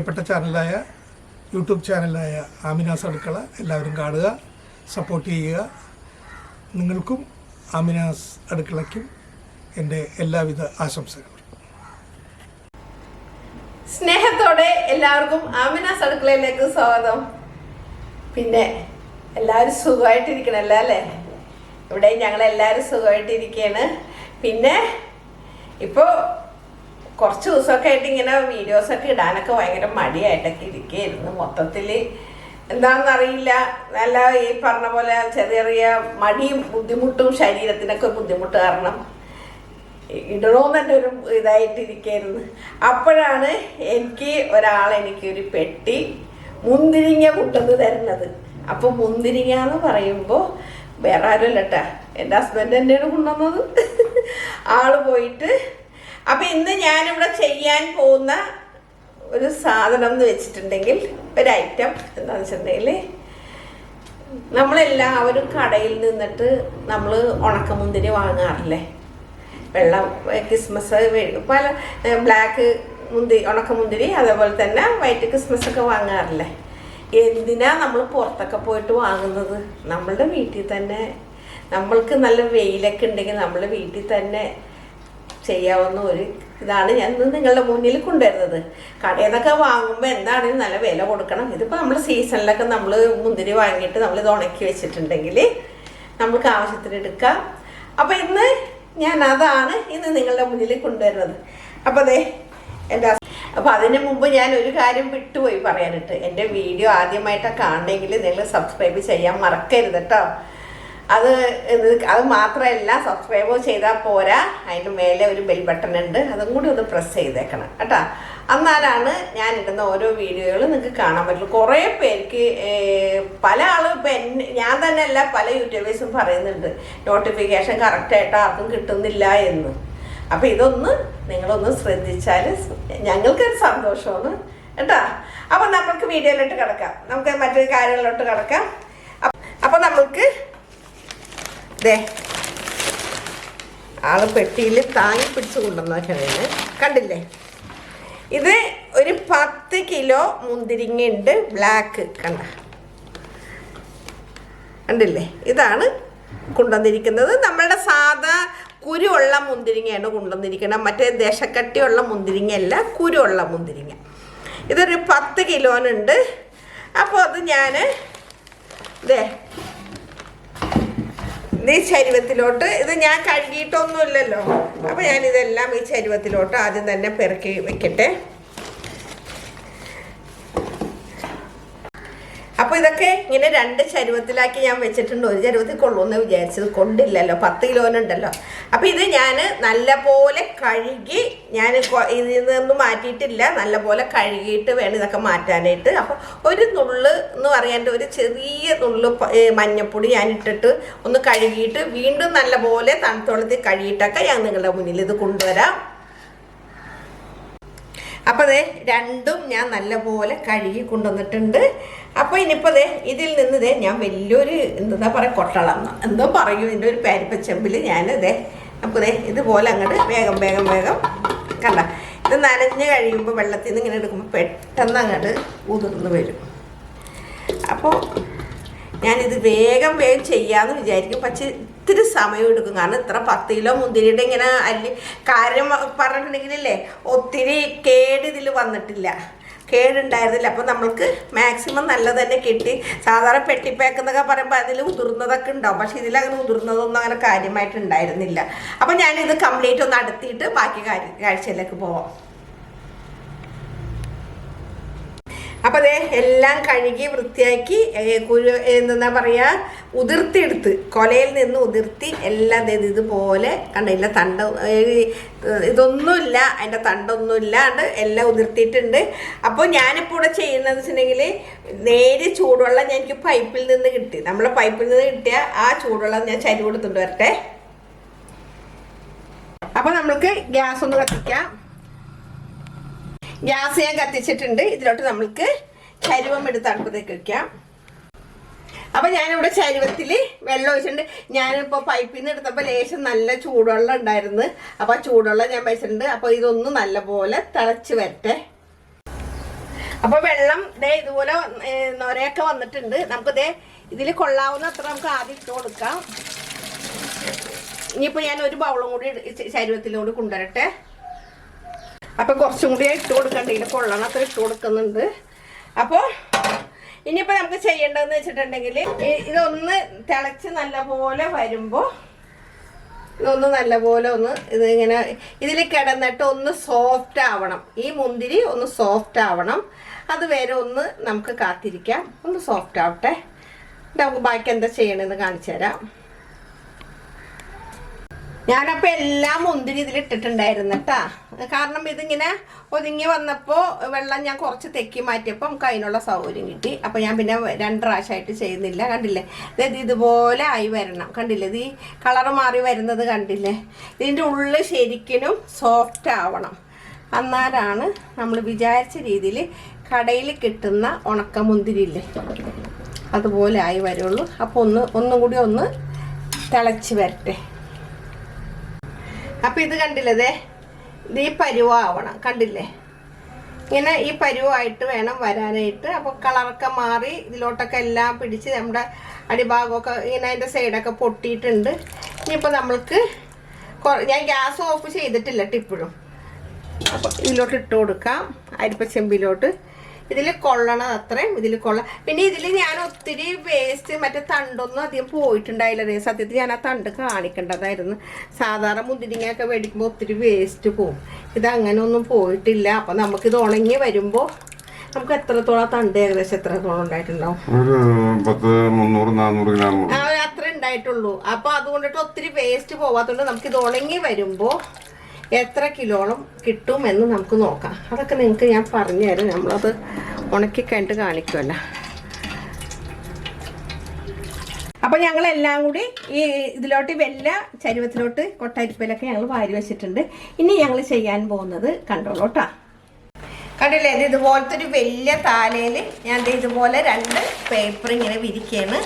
പ്രിയപ്പെട്ട ചാനലായ യൂട്യൂബ് ചാനലായ ആമിനാസ് അടുക്കള എല്ലാവരും കാണുക, സപ്പോർട്ട് ചെയ്യുക. നിങ്ങൾക്കും ആമിനാസ് അടുക്കളയ്ക്കും എൻ്റെ എല്ലാവിധ ആശംസകളും. സ്നേഹത്തോടെ എല്ലാവർക്കും ആമിനാസ് അടുക്കളയിലേക്ക് സ്വാഗതം. പിന്നെ എല്ലാവരും സുഖമായിട്ടിരിക്കണല്ലോ അല്ലേ? ഇവിടെ ഞങ്ങളെല്ലാവരും സുഖമായിട്ടിരിക്കുകയാണ്. പിന്നെ ഇപ്പോൾ കുറച്ച് ദിവസമൊക്കെ ആയിട്ട് ഇങ്ങനെ വീഡിയോസൊക്കെ ഇടാനൊക്കെ ഭയങ്കര മടിയായിട്ടൊക്കെ ഇരിക്കുകയായിരുന്നു. മൊത്തത്തിൽ എന്താണെന്നറിയില്ല, നല്ല ഈ പറഞ്ഞ പോലെ ചെറിയ ചെറിയ മടിയും ബുദ്ധിമുട്ടും ശരീരത്തിനൊക്കെ ബുദ്ധിമുട്ട് കാരണം ഇടണമെന്ന് തന്നെ ഒരു ഇതായിട്ടിരിക്കുകയായിരുന്നു. അപ്പോഴാണ് എനിക്കൊരു പെട്ടി മുന്തിരിങ്ങ കൊണ്ടുവന്ന് തരുന്നത്. അപ്പോൾ മുന്തിരിങ്ങ എന്ന് പറയുമ്പോൾ വേറെ ആരുമല്ല കേട്ടാ, എൻ്റെ ഹസ്ബൻഡ് തന്നെയാണ് കൊണ്ടുവന്നത്. ആള് പോയിട്ട് അപ്പം ഇന്ന് ഞാനിവിടെ ചെയ്യാൻ പോകുന്ന ഒരു സാധനം എന്ന് വെച്ചിട്ടുണ്ടെങ്കിൽ, ഒരു ഐറ്റം എന്താണെന്ന് വെച്ചിട്ടുണ്ടെങ്കിൽ, നമ്മളെല്ലാവരും കടയിൽ നിന്നിട്ട് നമ്മൾ ഉണക്കമുന്തിരി വാങ്ങാറില്ലേ? വെള്ളം ക്രിസ്മസ് പല ബ്ലാക്ക് ഉണക്കമുന്തിരി, അതേപോലെ തന്നെ വൈറ്റ് ക്രിസ്മസ് ഒക്കെ വാങ്ങാറില്ലേ? എന്തിനാ നമ്മൾ പുറത്തൊക്കെ പോയിട്ട് വാങ്ങുന്നത്? നമ്മളുടെ വീട്ടിൽ തന്നെ നമ്മൾക്ക് നല്ല വെയിലൊക്കെ ഉണ്ടെങ്കിൽ നമ്മൾ വീട്ടിൽ തന്നെ ചെയ്യാവുന്ന ഒരു ഇതാണ് ഞാൻ നിങ്ങളുടെ മുന്നിൽ കൊണ്ടുവരുന്നത്. കടയിൽ നിന്നൊക്കെ വാങ്ങുമ്പോൾ എന്താണെങ്കിലും നല്ല വില കൊടുക്കണം. ഇതിപ്പോൾ നമ്മൾ സീസണിലൊക്കെ നമ്മൾ മുന്തിരി വാങ്ങിയിട്ട് നമ്മളിത് ഉണക്കി വെച്ചിട്ടുണ്ടെങ്കിൽ നമുക്ക് ആവശ്യത്തിന് എടുക്കാം. അപ്പോൾ ഇന്ന് ഞാൻ അതാണ് നിങ്ങളുടെ മുന്നിൽ കൊണ്ടുവരുന്നത്. അപ്പോൾ അപ്പോൾ അതിന് മുമ്പ് ഞാൻ ഒരു കാര്യം വിട്ടുപോയി പറയാനിട്ട്. എൻ്റെ വീഡിയോ ആദ്യമായിട്ടാണ് കാണണമെങ്കിൽ നിങ്ങൾ സബ്സ്ക്രൈബ് ചെയ്യാൻ മറക്കരുത് കേട്ടോ. അത് മാത്രമല്ല, സബ്സ്ക്രൈബ് ചെയ്താൽ പോരാ, അതിന് മേലെ ഒരു ബെൽ ബട്ടൺ ഉണ്ട്, അതും കൂടി ഒന്ന് പ്രസ് ചെയ്തേക്കണം കേട്ടോ. എന്നാലാണ് ഞാനിടുന്ന ഓരോ വീഡിയോകളും നിങ്ങൾക്ക് കാണാൻ പറ്റുള്ളൂ. കുറേ പേർക്ക് പല ആളും ഇപ്പം ഞാൻ തന്നെ അല്ല, പല യൂട്യൂബേഴ്സും പറയുന്നുണ്ട് നോട്ടിഫിക്കേഷൻ കറക്റ്റായിട്ട് ആർക്കും കിട്ടുന്നില്ല എന്ന്. അപ്പോൾ ഇതൊന്ന് നിങ്ങളൊന്ന് ശ്രദ്ധിച്ചാൽ ഞങ്ങൾക്കൊരു സന്തോഷമാണ് കേട്ടോ. അപ്പോൾ നമ്മൾക്ക് വീഡിയോയിലോട്ട് കിടക്കാം, നമുക്ക് മറ്റൊരു കാര്യങ്ങളിലോട്ട് കിടക്കാം. അപ്പോൾ നമ്മൾക്ക് ആള് പെട്ടിയിൽ താങ്ങി പിടിച്ച് കൊണ്ടുവന്നേക്കണേന് കണ്ടില്ലേ? ഇത് ഒരു 10 കിലോ മുന്തിരിങ്ങ ഉണ്ട്, ബ്ലാക്ക് കണ്ടില്ലേ? ഇതാണ് കൊണ്ടുവന്നിരിക്കുന്നത്. നമ്മളുടെ സാധാ കുരുള്ള മുന്തിരിങ്ങയാണ് കൊണ്ടുവന്നിരിക്കുന്നത്. മറ്റേ ദേശക്കട്ടിയുള്ള മുന്തിരിങ്ങയല്ല, കുരുള്ള മുന്തിരിങ്ങ. ഇതൊരു 10 കിലോനുണ്ട്. അപ്പോൾ അത് ഞാൻ ഈ ചരുവത്തിലോട്ട്, ഇത് ഞാൻ കഴുകിയിട്ടൊന്നുമില്ലല്ലോ, അപ്പോൾ ഞാനിതെല്ലാം ഈ ചരുവത്തിലോട്ട് ആദ്യം തന്നെ പെറുക്കി വെക്കട്ടെ. അപ്പോൾ ഇതൊക്കെ ഇങ്ങനെ 2 ചരുവത്തിലാക്കി ഞാൻ വെച്ചിട്ടുണ്ട്. ഒരു ചരുവത്തിൽ കൊള്ളുമെന്ന് വിചാരിച്ചത്, കൊണ്ടില്ലല്ലോ, 10 കിലോനുണ്ടല്ലോ. അപ്പോൾ ഇത് ഞാൻ നല്ലപോലെ കഴുകി, ഞാൻ ഇതിൽ നിന്നൊന്നും മാറ്റിയിട്ടില്ല, നല്ലപോലെ കഴുകിയിട്ട് വേണം ഇതൊക്കെ മാറ്റാനായിട്ട്. അപ്പോൾ ഒരു നുള്ള് എന്ന് പറയാണ്ട് ഒരു ചെറിയ നുള്ള് മഞ്ഞപ്പൊടി ഞാൻ ഇട്ടിട്ട് ഒന്ന് കഴുകിയിട്ട് വീണ്ടും നല്ലപോലെ തണുത്തോളത്തിൽ കഴുകിയിട്ടൊക്കെ ഞാൻ നിങ്ങളുടെ മുന്നിൽ ഇത് കൊണ്ടുവരാം. അപ്പോൾ രണ്ടും ഞാൻ നല്ലപോലെ കഴുകി കൊണ്ടുവന്നിട്ടുണ്ട്. അപ്പോൾ ഇനിയിപ്പോൾ ഇതിൽ നിന്ന് ഞാൻ വലിയൊരു എന്താ പറയുക, കൊട്ടളം എന്തോ പറയും, ഇതിൻ്റെ ഒരു പാരിപ്പച്ചമ്പിൽ ഞാൻ അപ്പോൾ ഇതുപോലെ അങ്ങോട്ട് വേഗം വേഗം വേഗം കണ്ട, ഇത് നനഞ്ഞ് കഴിയുമ്പോൾ വെള്ളത്തിൽ നിന്ന് ഇങ്ങനെ എടുക്കുമ്പോൾ പെട്ടെന്ന് അങ്ങോട്ട് ഉതിർന്ന് വരും. അപ്പോൾ ഞാനിത് വേഗം വേഗം ചെയ്യാമെന്ന് വിചാരിക്കും, പക്ഷേ ഇത്തിരി സമയം എടുക്കും. കാരണം ഇത്ര 10 കിലോ മുന്തിരിയുടെ ഇങ്ങനെ കാര്യം പറഞ്ഞിട്ടുണ്ടെങ്കിലല്ലേ, ഒത്തിരി ഇതിൽ വന്നിട്ടില്ല, കേടുണ്ടായിരുന്നില്ല. അപ്പോൾ നമ്മൾക്ക് മാക്സിമം നല്ലത് തന്നെ കിട്ടി. സാധാരണ പെട്ടിപ്പാക്ക് എന്നൊക്കെ പറയുമ്പോൾ അതിൽ ഉതിർന്നതൊക്കെ ഉണ്ടാവും, പക്ഷേ ഇതിലങ്ങനെ ഉതിർന്നതൊന്നും അങ്ങനെ കാര്യമായിട്ടുണ്ടായിരുന്നില്ല. അപ്പോൾ ഞാനിത് കംപ്ലീറ്റ് ഒന്ന് അടുത്തിയിട്ട് ബാക്കി കാഴ്ചയിലേക്ക് പോവാം. അപ്പോൾ എല്ലാം കഴുകി വൃത്തിയാക്കി എന്താ പറയുക, ഉതിർത്തിയെടുത്ത്, കൊലയിൽ നിന്ന് ഉതിർത്തി എല്ലാം ഇതുപോലെ കണ്ടില്ല, ഇതൊന്നുമില്ല, അതിൻ്റെ തണ്ടൊന്നും ഇല്ലാണ്ട് എല്ലാം ഉതിർത്തിയിട്ടുണ്ട്. അപ്പോൾ ഞാനിപ്പോൾ ഇവിടെ ചെയ്യുന്നതെന്ന് വെച്ചിട്ടുണ്ടെങ്കിൽ, നേരെ ചൂടുവെള്ളം എനിക്ക് പൈപ്പിൽ നിന്ന് കിട്ടി, നമ്മളെ പൈപ്പിൽ നിന്ന് കിട്ടിയ ആ ചൂടുവെള്ളം ഞാൻ ചരി കൊടുത്തിട്ട് വരട്ടെ. അപ്പോൾ നമ്മൾക്ക് ഗ്യാസ് ഒന്ന് കത്തിക്കാം. ഗ്യാസ് ഞാൻ കത്തിച്ചിട്ടുണ്ട്. ഇതിലോട്ട് നമ്മൾക്ക് ചരുവം എടുത്ത് അടുപ്പത്തേക്ക് വെക്കാം. അപ്പോൾ ഞാനിവിടെ ചരുവത്തിൽ വെള്ളം ഒഴിച്ചിട്ടുണ്ട്. ഞാനിപ്പോൾ പൈപ്പിൽ നിന്ന് എടുത്തപ്പോൾ ലേശം നല്ല ചൂടുവെള്ളം ഉണ്ടായിരുന്നു. അപ്പോൾ ചൂടുവെള്ളം ഞാൻ വെച്ചിട്ടുണ്ട്. അപ്പോൾ ഇതൊന്ന് നല്ലപോലെ തിളച്ച് വരട്ടെ. അപ്പോൾ വെള്ളം ദേ ഇതുപോലെ നൊരയൊക്കെ വന്നിട്ടുണ്ട്. നമുക്ക് ദേ ഇതിൽ കൊള്ളാവുന്ന അത്ര നമുക്ക് ആദ്യം ഇട്ട് കൊടുക്കാം. ഇനിയിപ്പോൾ ഞാൻ ഒരു ബൗളും കൂടി ശരീരത്തിലൂടെ കൊണ്ടുവരട്ടെ. അപ്പം കുറച്ചും കൂടി ഇട്ട് കൊടുക്കണ്ട, ഇതിൽ കൊള്ളണം അത്ര ഇട്ട് കൊടുക്കുന്നുണ്ട്. അപ്പോൾ ഇനിയിപ്പോൾ നമുക്ക് ചെയ്യേണ്ടതെന്ന് വെച്ചിട്ടുണ്ടെങ്കിൽ ഇതൊന്ന് തിളച്ച് നല്ലപോലെ വരുമ്പോൾ ഇതൊന്ന് നല്ലപോലെ ഒന്ന് ഇതിങ്ങനെ ഇതിൽ കിടന്നിട്ട് ഒന്ന് സോഫ്റ്റ് ആവണം. ഈ മുന്തിരി ഒന്ന് സോഫ്റ്റ് ആവണം. അതുവരെ ഒന്ന് നമുക്ക് കാത്തിരിക്കാം. ഒന്ന് സോഫ്റ്റ് ആവട്ടെ. നമുക്ക് ബാക്കി എന്താ ചെയ്യണമെന്ന് കാണിച്ചു തരാം. ഞാനപ്പോൾ എല്ലാ മുന്തിരി ഇതിലിട്ടിട്ടുണ്ടായിരുന്നു കേട്ടാ. കാരണം ഇതിങ്ങനെ ഒതുങ്ങി വന്നപ്പോൾ വെള്ളം ഞാൻ കുറച്ച് തെക്കി മാറ്റിയപ്പോൾ നമുക്ക് അതിനുള്ള സൗകര്യം കിട്ടി. അപ്പോൾ ഞാൻ പിന്നെ 2 പ്രാവശ്യമായിട്ട് ചെയ്യുന്നില്ല. കണ്ടില്ലേ, അതായത് ഇതുപോലെ ആയി വരണം. കണ്ടില്ലേ, ഇത് ഈ കളറ് മാറി വരുന്നത് കണ്ടില്ലേ. ഇതിൻ്റെ ഉള്ളിൽ ശരിക്കും സോഫ്റ്റ് ആവണം. എന്നാലാണ് നമ്മൾ വിചാരിച്ച രീതിയിൽ കടയിൽ കിട്ടുന്ന ഉണക്കമുന്തിരിയില്ലേ അതുപോലെ ആയി വരുള്ളൂ. അപ്പോൾ ഒന്നും കൂടി ഒന്ന് തിളച്ച് വരട്ടെ. അപ്പം ഇത് കണ്ടില്ലേ, ഇത് ഈ പരുവാവണം. കണ്ടില്ലേ, ഇങ്ങനെ ഈ പരുവായിട്ട് വേണം വരാനായിട്ട്. അപ്പോൾ കളറൊക്കെ മാറി ഇതിലോട്ടൊക്കെ എല്ലാം പിടിച്ച് നമ്മുടെ അടിഭാഗമൊക്കെ ഇങ്ങനെ അതിൻ്റെ സൈഡൊക്കെ പൊട്ടിയിട്ടുണ്ട്. ഇനിയിപ്പോൾ നമ്മൾക്ക് ഞാൻ ഗ്യാസ് ഓഫ് ചെയ്തിട്ടില്ല ഇപ്പോഴും. അപ്പോൾ ഇതിലോട്ട് ഇട്ട് കൊടുക്കാം, അരിപ്പച്ചെമ്പിലോട്ട്. ഇതിൽ കൊള്ളണത് അത്രയും ഇതിൽ കൊള്ളാം. പിന്നെ ഇതിൽ ഞാൻ ഒത്തിരി വേസ്റ്റ് മറ്റേ തണ്ടൊന്നും അധികം പോയിട്ടുണ്ടായില്ല. സത്യത്തിൽ ഞാൻ ആ തണ്ട് കാണിക്കേണ്ടതായിരുന്നു. സാധാരണ മുന്തിരിങ്ങയൊക്കെ മേടിക്കുമ്പോൾ ഒത്തിരി വേസ്റ്റ് പോവും. ഇതങ്ങനെ ഒന്നും പോയിട്ടില്ല. അപ്പം നമുക്കിത് ഉണങ്ങി വരുമ്പോൾ നമുക്ക് എത്രത്തോളം തണ്ട് ഏകദേശം എത്രത്തോളം ഉണ്ടായിട്ടുണ്ടാവും? അത്ര ഉണ്ടായിട്ടുള്ളൂ. അപ്പോൾ അതുകൊണ്ടിട്ട് ഒത്തിരി വേസ്റ്റ് പോവാത്തതുകൊണ്ട് നമുക്കിത് ഉണങ്ങി വരുമ്പോൾ എത്ര കിലോളം കിട്ടുമെന്ന് നമുക്ക് നോക്കാം. അതൊക്കെ നിങ്ങൾക്ക് ഞാൻ പറഞ്ഞു തരാം. നമ്മളത് ഉണക്കി കഴിഞ്ഞിട്ട് കാണിക്കുമല്ലോ. അപ്പോൾ ഞങ്ങളെല്ലാം കൂടി ഈ ഇതിലോട്ട് വെല്ല ചരുവത്തിലോട്ട് കൊട്ടരിപ്പയിലൊക്കെ ഞങ്ങൾ വാരി വെച്ചിട്ടുണ്ട്. ഇനി ഞങ്ങൾ ചെയ്യാൻ പോകുന്നത് കണ്ടോളൂ കേട്ടോ. കണ്ടില്ലേ, ഇത് ഇതുപോലത്തെ ഒരു വലിയ താലയിൽ ഞാൻ ഇതുപോലെ 2 പേപ്പർ ഇങ്ങനെ വിരിക്കുകയാണ്.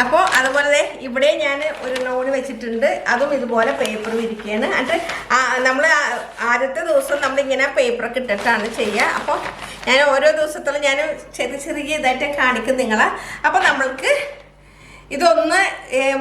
അപ്പോൾ അതുപോലെ ഇവിടെ ഞാൻ ഒരു നോട് വെച്ചിട്ടുണ്ട്. അതും ഇതുപോലെ പേപ്പർ വിരിക്കുകയാണ്. എന്നിട്ട് നമ്മൾ ആദ്യത്തെ ദിവസം നമ്മളിങ്ങനെ പേപ്പറൊക്കെ ഇട്ടിട്ടാണ് ചെയ്യുക. അപ്പോൾ ഞാൻ ഓരോ ദിവസത്തോളം ഞാൻ ചെറിയ ഇതായിട്ട് കാണിക്കും നിങ്ങളെ. അപ്പോൾ നമ്മൾക്ക് ഇതൊന്ന്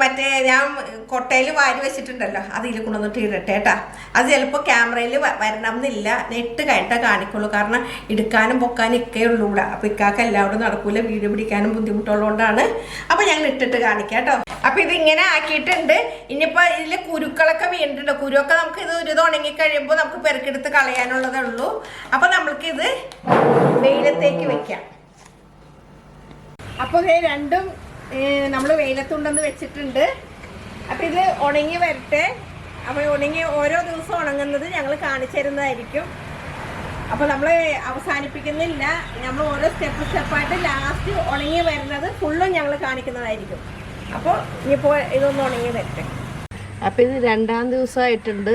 മറ്റേ ഞാൻ കൊട്ടയിൽ വാരി വെച്ചിട്ടുണ്ടല്ലോ, അതിൽ കൊണ്ടുവന്നിട്ട് ഇടട്ടെ കേട്ടോ. അത് ചിലപ്പോൾ ക്യാമറയിൽ വരണം എന്നില്ല, നെറ്റ് കഴിഞ്ഞിട്ടേ കാണിക്കുള്ളൂ. കാരണം എടുക്കാനും പൊക്കാനും ഒക്കെ ഉള്ളൂ ഇവിടെ. അപ്പോൾ ഇക്കാക്ക് എല്ലാവരും നടക്കൂല, വീഡിയോ പിടിക്കാനും ബുദ്ധിമുട്ടുള്ളതുകൊണ്ടാണ്. അപ്പോൾ ഞങ്ങൾ ഇട്ടിട്ട് കാണിക്കാം കേട്ടോ. അപ്പോൾ ഇതിങ്ങനെ ആക്കിയിട്ടുണ്ട്. ഇനിയിപ്പോൾ ഇതിൽ കുരുക്കളൊക്കെ വീണിട്ടുണ്ട്. കുരുവൊക്കെ നമുക്ക് ഇത് ഉണങ്ങി കഴിയുമ്പോൾ നമുക്ക് പെറുക്കെടുത്ത് കളയാനുള്ളതേ ഉള്ളൂ. അപ്പോൾ നമ്മൾക്കിത് വെയിലത്തേക്ക് വെക്കാം. അപ്പോൾ ഇത് രണ്ടും നമ്മൾ വെയിലത്തുണ്ടെന്ന് വെച്ചിട്ടുണ്ട്. അപ്പം ഇത് ഉണങ്ങി വരട്ടെ. അപ്പോൾ ഉണങ്ങി ഓരോ ദിവസം ഉണങ്ങുന്നത് ഞങ്ങൾ കാണിച്ചു തരുന്നതായിരിക്കും. അപ്പോൾ നമ്മൾ അവസാനിപ്പിക്കുന്നില്ല, നമ്മൾ ഓരോ സ്റ്റെപ്പായിട്ട് ലാസ്റ്റ് ഉണങ്ങി വരുന്നത് ഫുള്ളും ഞങ്ങൾ കാണിക്കുന്നതായിരിക്കും. അപ്പോൾ ഇനിയിപ്പോൾ ഇതൊന്ന് ഉണങ്ങി വരട്ടെ. അപ്പോൾ ഇത് 2ാം ദിവസമായിട്ടുണ്ട്.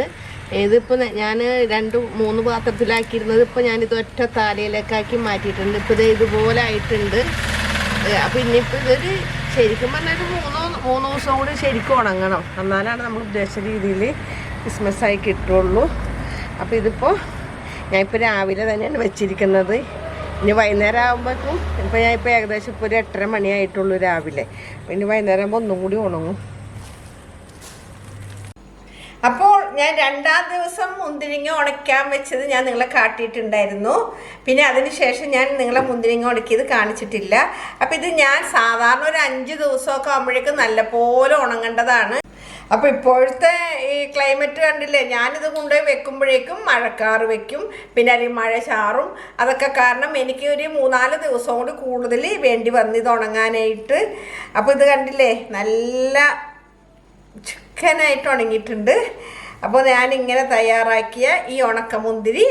ഇതിപ്പോൾ ഞാൻ 2-3 പാത്രത്തിലാക്കിയിരുന്നത് ഇപ്പോൾ ഞാനിത് ഒറ്റ താലയിലേക്കാക്കി മാറ്റിയിട്ടുണ്ട്. ഇപ്പോൾ ഇത് ഇതുപോലെ ആയിട്ടുണ്ട്. അപ്പോൾ ഇനിയിപ്പോൾ ഇതൊരു ശരിക്കും പറഞ്ഞാൽ 3 ദിവസം കൂടി ശരിക്കും ഉണങ്ങണം. എന്നാലാണ് നമ്മൾ ഉദ്ദേശിച്ച രീതിയിൽ ക്രിസ്മസായി കിട്ടുള്ളൂ. അപ്പോൾ ഇതിപ്പോൾ ഞാനിപ്പോൾ രാവിലെ തന്നെയാണ് വെച്ചിരിക്കുന്നത്. ഇനി വൈകുന്നേരം ആകുമ്പോഴേക്കും ഇപ്പോൾ ഞാനിപ്പോൾ ഏകദേശം ഇപ്പോൾ ഒരു 8:30 മണിയായിട്ടുള്ളൂ രാവിലെ. ഇനി വൈകുന്നേരം ആകുമ്പോൾ ഒന്നും കൂടി ഉണങ്ങും. അപ്പോൾ ഞാൻ 2ാം ദിവസം മുന്തിരിങ്ങ ഉണക്കാൻ വെച്ചത് ഞാൻ നിങ്ങളെ കാട്ടിയിട്ടുണ്ടായിരുന്നു. പിന്നെ അതിന് ശേഷം ഞാൻ നിങ്ങളെ മുന്തിരിങ്ങ ഉണക്കിയത് കാണിച്ചിട്ടില്ല. അപ്പോൾ ഇത് ഞാൻ സാധാരണ ഒരു 5 ദിവസമൊക്കെ ആകുമ്പോഴേക്കും നല്ലപോലെ ഉണങ്ങേണ്ടതാണ്. അപ്പോൾ ഇപ്പോഴത്തെ ഈ ക്ലൈമറ്റ് കണ്ടില്ലേ, ഞാനിത് കൊണ്ടുപോയി വെക്കുമ്പോഴേക്കും മഴക്കാറ് വെക്കും, പിന്നെ അല്ലെങ്കിൽ മഴ ചാറും. അതൊക്കെ കാരണം എനിക്ക് ഒരു 3-4 ദിവസം കൂടി കൂടുതൽ വേണ്ടി വന്നു ഇത് ഉണങ്ങാനായിട്ട്. അപ്പോൾ ഇത് കണ്ടില്ലേ, നല്ല ചിക്കനായിട്ട് ഉണങ്ങിയിട്ടുണ്ട്. അപ്പോൾ ഞാനിങ്ങനെ തയ്യാറാക്കിയ ഈ ഉണക്കമുന്തിരി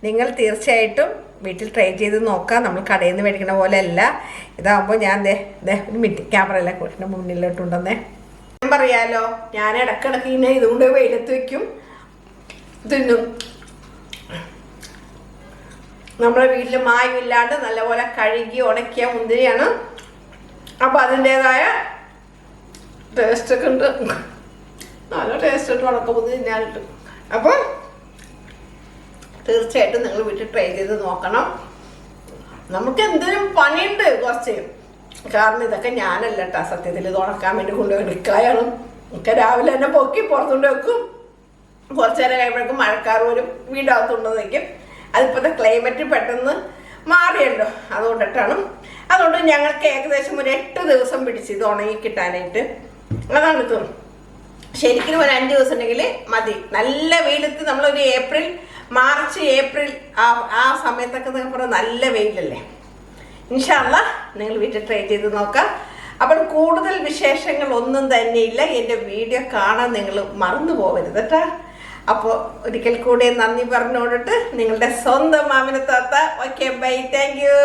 നിങ്ങൾ തീർച്ചയായിട്ടും വീട്ടിൽ ട്രൈ ചെയ്ത് നോക്കാം. നമ്മൾ കടയിൽ നിന്ന് മേടിക്കുന്ന പോലെ അല്ല. ഇതാകുമ്പോൾ ഞാൻ ഒരു മിനിറ്റ് ക്യാമറയിലെ കൂട്ടിൻ്റെ മുന്നിലോട്ടുണ്ടെന്നേ. ഞാൻ പറയാലോ, ഞാൻ ഇടക്കിടക്ക് ഇങ്ങനെ ഇതുകൊണ്ട് വെയിലത്ത് വയ്ക്കും, തിന്നും. നമ്മുടെ വീട്ടിൽ മായമില്ലാണ്ട് നല്ലപോലെ കഴുകി ഉണക്കിയ മുന്തിരിയാണ്. അപ്പോൾ അതിൻ്റേതായ ടേസ്റ്റൊക്കെ ഉണ്ട്. നല്ല ടേസ്റ്റ് ഉണ്ട് ഉണക്കമുന്തിരി തിന്നാനിട്ട്. അപ്പോൾ തീർച്ചയായിട്ടും നിങ്ങൾ വീട്ടിൽ ട്രൈ ചെയ്ത് നോക്കണം. നമുക്ക് എന്തിനും പണിയുണ്ട് കുറച്ച്. കാരണം ഇതൊക്കെ ഞാനല്ല കേട്ടോ സത്യത്തിൽ ഇത് ഉണക്കാൻ വേണ്ടി കൊണ്ടുപോയി എടുക്കായാണ്. ഒക്കെ രാവിലെ തന്നെ പൊക്കി പുറത്തുകൊണ്ട് വെക്കും. കുറച്ചു നേരം കഴിയുമ്പോഴേക്കും മഴക്കാർ വരും, വീടകത്തുകൊണ്ട് നിൽക്കും. അതിപ്പോഴത്തെ ക്ലൈമറ്റ് പെട്ടെന്ന് മാറിയല്ലോ, അതുകൊണ്ടിട്ടാണ്. അതുകൊണ്ട് ഞങ്ങൾക്ക് ഏകദേശം ഒരു 8 ദിവസം പിടിച്ച് ഇത് ഉണങ്ങി കിട്ടാനായിട്ട്. അതാണ് ഇത്. ശരിക്കും ഒരു 5 ദിവസം ഉണ്ടെങ്കിൽ മതി. നല്ല വെയിലത്ത് നമ്മളൊരു മാർച്ച് ഏപ്രിൽ ആ സമയത്തൊക്കെ പറഞ്ഞാൽ നല്ല വെയിലല്ലേ. ഇൻഷാ അല്ലാഹ് നിങ്ങൾ വീട്ടിൽ ട്രൈ ചെയ്ത് നോക്കാം. അപ്പോൾ കൂടുതൽ വിശേഷങ്ങൾ ഒന്നും തന്നെയില്ല. എൻ്റെ വീഡിയോ കാണാൻ നിങ്ങൾ മറന്നു പോകരുത് കേട്ടോ. അപ്പോൾ ഒരിക്കൽ കൂടെ നന്ദി പറഞ്ഞോടിട്ട് നിങ്ങളുടെ സ്വന്തം ആമിന താത്ത. Okay, bye, thank U.